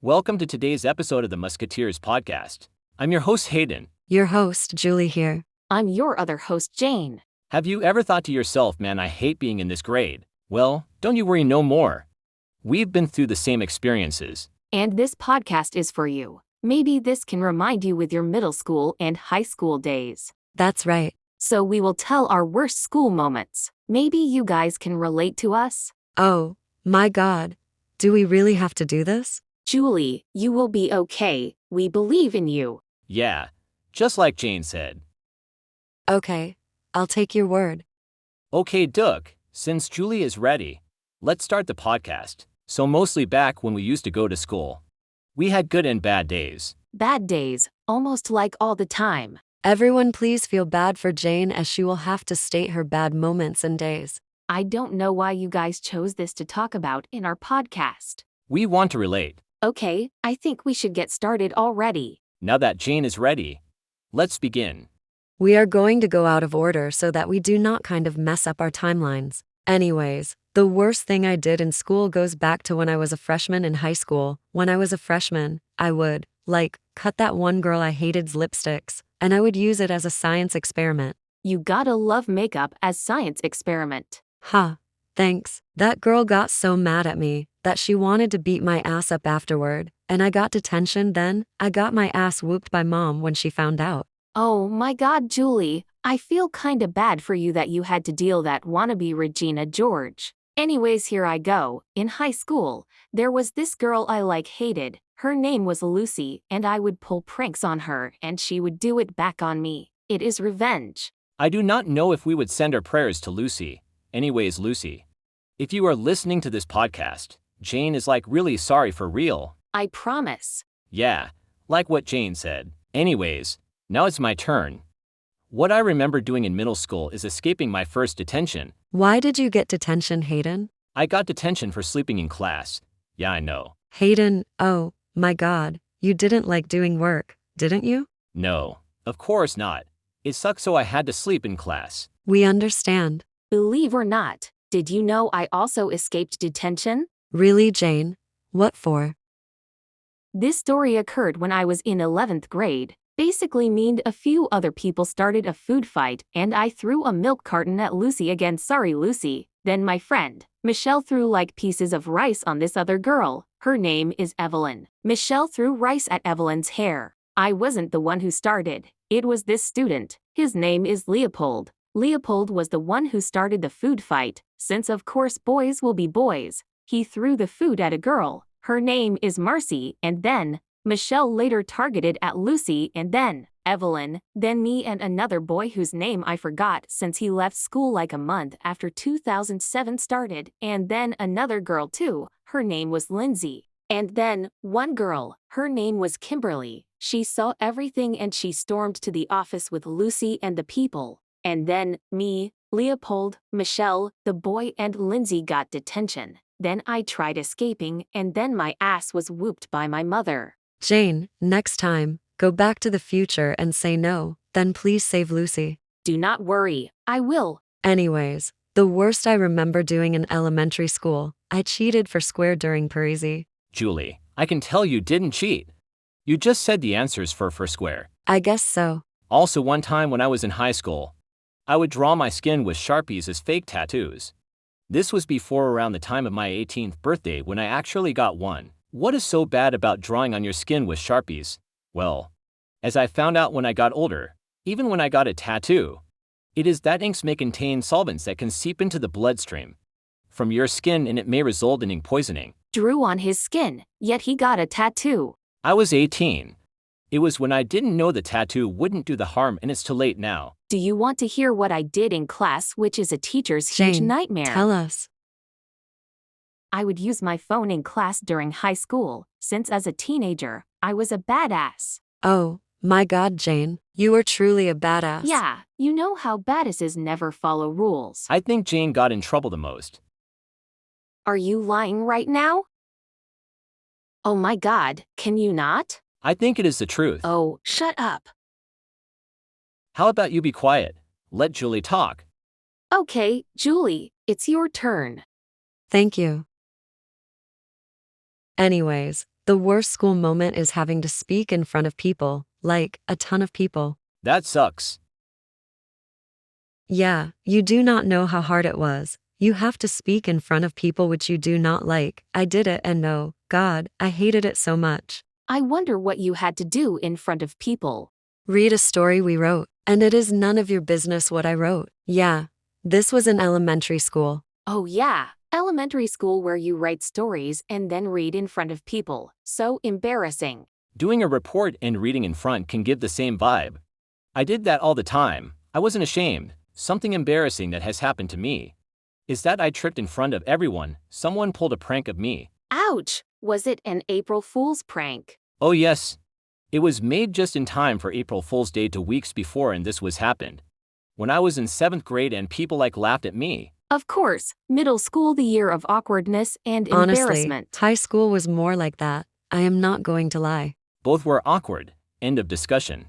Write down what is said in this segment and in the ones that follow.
Welcome to today's episode of the Musketeers podcast. I'm your host, Hayden. Your host, Julie here. I'm your other host, Jane. Have you ever thought to yourself, man, I hate being in this grade? Well, don't you worry no more. We've been through the same experiences. And this podcast is for you. Maybe this can remind you with your middle school and high school days. That's right. So we will tell our worst school moments. Maybe you guys can relate to us. Oh, my God. Do we really have to do this? Julie, you will be okay. We believe in you. Yeah, just like Jane said. Okay, I'll take your word. Okay, Duck, since Julie is ready, let's start the podcast. So mostly back when we used to go to school. We had good and bad days. Bad days, almost like all the time. Everyone please feel bad for Jane as she will have to state her bad moments and days. I don't know why you guys chose this to talk about in our podcast. We want to relate. Okay, I think we should get started already. Now that Jane is ready, let's begin. We are going to go out of order so that we do not kind of mess up our timelines. Anyways, the worst thing I did in school goes back to when I was a freshman in high school. When I was a freshman, I would, cut that one girl I hated's lipsticks, and I would use it as a science experiment. You gotta love makeup as science experiment. Huh. Thanks. That girl got so mad at me that she wanted to beat my ass up afterward, and I got detention then. I got my ass whooped by mom when she found out. Oh my God, Julie, I feel kinda bad for you that you had to deal that wannabe Regina George. Anyways, here I go. In high school, there was this girl I hated. Her name was Lucy, and I would pull pranks on her and she would do it back on me. It is revenge. I do not know if we would send our prayers to Lucy. Anyways, Lucy, if you are listening to this podcast, Jane is really sorry for real. I promise. Yeah, like what Jane said. Anyways, now it's my turn. What I remember doing in middle school is escaping my first detention. Why did you get detention, Hayden? I got detention for sleeping in class. Yeah, I know. Hayden, oh, my God, you didn't like doing work, didn't you? No, of course not. It sucked, so I had to sleep in class. We understand. Believe or not, did you know I also escaped detention? Really, Jane? What for? This story occurred when I was in 11th grade. Basically mean a few other people started a food fight and I threw a milk carton at Lucy again. Sorry, Lucy. Then my friend, Michelle, threw pieces of rice on this other girl. Her name is Evelyn. Michelle threw rice at Evelyn's hair. I wasn't the one who started. It was this student. His name is Leopold. Leopold was the one who started the food fight, since of course boys will be boys. He threw the food at a girl. Her name is Marcy, and then Michelle later targeted at Lucy, and then Evelyn, then me and another boy whose name I forgot since he left school a month after 2007 started, and then another girl too. Her name was Lindsay. And then one girl, her name was Kimberly. She saw everything and she stormed to the office with Lucy and the people. And then me, Leopold, Michelle, the boy, and Lindsay got detention. Then I tried escaping, and then my ass was whooped by my mother. Jane, next time, go back to the future and say no, then please save Lucy. Do not worry, I will. Anyways, the worst I remember doing in elementary school, I cheated for square during Parisi. Julie, I can tell you didn't cheat. You just said the answers for square. I guess so. Also, one time when I was in high school, I would draw my skin with Sharpies as fake tattoos. This was before around the time of my 18th birthday when I actually got one. What is so bad about drawing on your skin with Sharpies? Well, as I found out when I got older, even when I got a tattoo, it is that inks may contain solvents that can seep into the bloodstream from your skin and it may result in ink poisoning. Drew on his skin, yet he got a tattoo. I was 18. It was when I didn't know the tattoo wouldn't do the harm and it's too late now. Do you want to hear what I did in class, which is a teacher's huge Jane, nightmare? Tell us. I would use my phone in class during high school, since as a teenager, I was a badass. Oh, my God, Jane, you are truly a badass. Yeah, you know how badasses never follow rules. I think Jane got in trouble the most. Are you lying right now? Oh my God, can you not? I think it is the truth. Oh, shut up. How about you be quiet? Let Julie talk. Okay, Julie, it's your turn. Thank you. Anyways, The worst school moment is having to speak in front of people, like, a ton of people. That sucks. Yeah, you do not know how hard it was. You have to speak in front of people which you do not like. I did it and no, God, I hated it so much. I wonder what you had to do in front of people. Read a story we wrote, and it is none of your business what I wrote. Yeah, this was in elementary school. Oh yeah, elementary school where you write stories and then read in front of people. So embarrassing. Doing a report and reading in front can give the same vibe. I did that all the time. I wasn't ashamed. Something embarrassing that has happened to me is that I tripped in front of everyone. Someone pulled a prank of me. Ouch! Was it an April Fool's prank? Oh yes. It was made just in time for April Fool's Day 2 weeks before, and this was happened when I was in 7th grade and people laughed at me. Of course, middle school, the year of awkwardness and Honestly, embarrassment. high school was more like that. I am not going to lie. Both were awkward. End of discussion.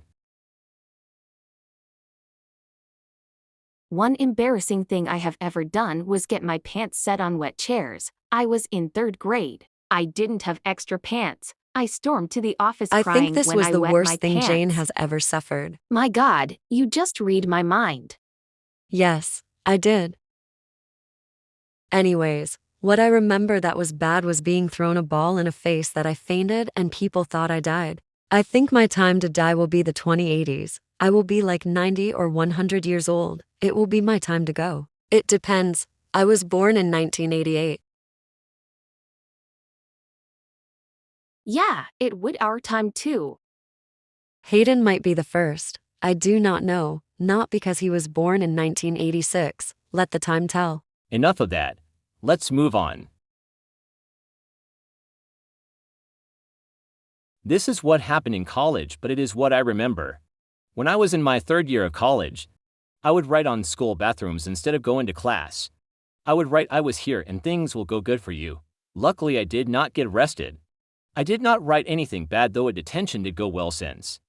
One embarrassing thing I have ever done was get my pants set on wet chairs. I was in 3rd grade. I didn't have extra pants. I stormed to the office I crying think this when was I the wet my worst thing pants. Jane has ever suffered. My God, you just read my mind. Yes, I did. Anyways, what I remember that was bad was being thrown a ball in a face that I fainted and people thought I died. I think my time to die will be the 2080s. I will be like 90 or 100 years old. It will be my time to go. It depends. I was born in 1988. Yeah, it would our time too. Hayden might be the first. I do not know, not because he was born in 1986. Let the time tell. Enough of that. Let's move on. This is what happened in college, but it is what I remember. When I was in my 3rd year of college, I would write on school bathrooms instead of going to class. I would write, "I was here and things will go good for you." Luckily, I did not get arrested. I did not write anything bad, though a detention did go well since.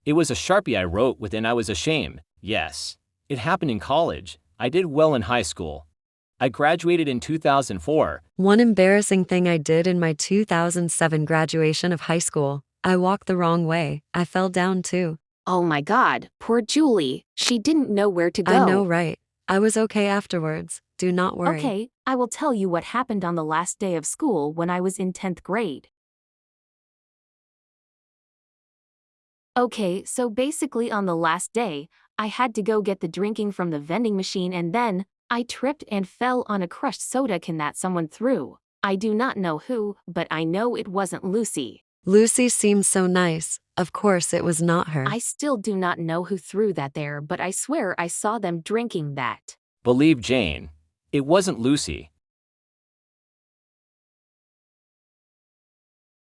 It was a Sharpie I wrote with and I was ashamed. Yes, it happened in college. I did well in high school. I graduated in 2004. One embarrassing thing I did in my 2007 graduation of high school. I walked the wrong way. I fell down too. Oh my God, poor Julie. She didn't know where to go. I know, right? I was okay afterwards. Do not worry. Okay, I will tell you what happened on the last day of school when I was in 10th grade. Okay, so basically on the last day, I had to go get the drinking from the vending machine and then I tripped and fell on a crushed soda can that someone threw. I do not know who, but I know it wasn't Lucy. Lucy seemed so nice. Of course it was not her. I still do not know who threw that there, but I swear I saw them drinking that. Believe Jane. It wasn't Lucy.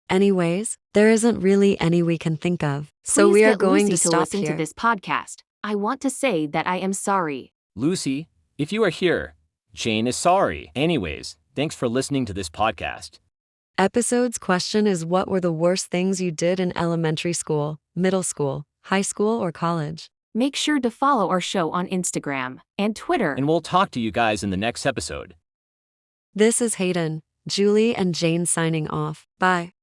Anyways, there isn't really any we can think of. So Please we are get going Lucy to stop listen here. to this podcast. I want to say that I am sorry. Lucy, if you are here, Jane is sorry. Anyways, thanks for listening to this podcast. Episode's question is, what were the worst things you did in elementary school, middle school, high school, or college? Make sure to follow our show on Instagram and Twitter. And we'll talk to you guys in the next episode. This is Hayden, Julie, and Jane signing off. Bye.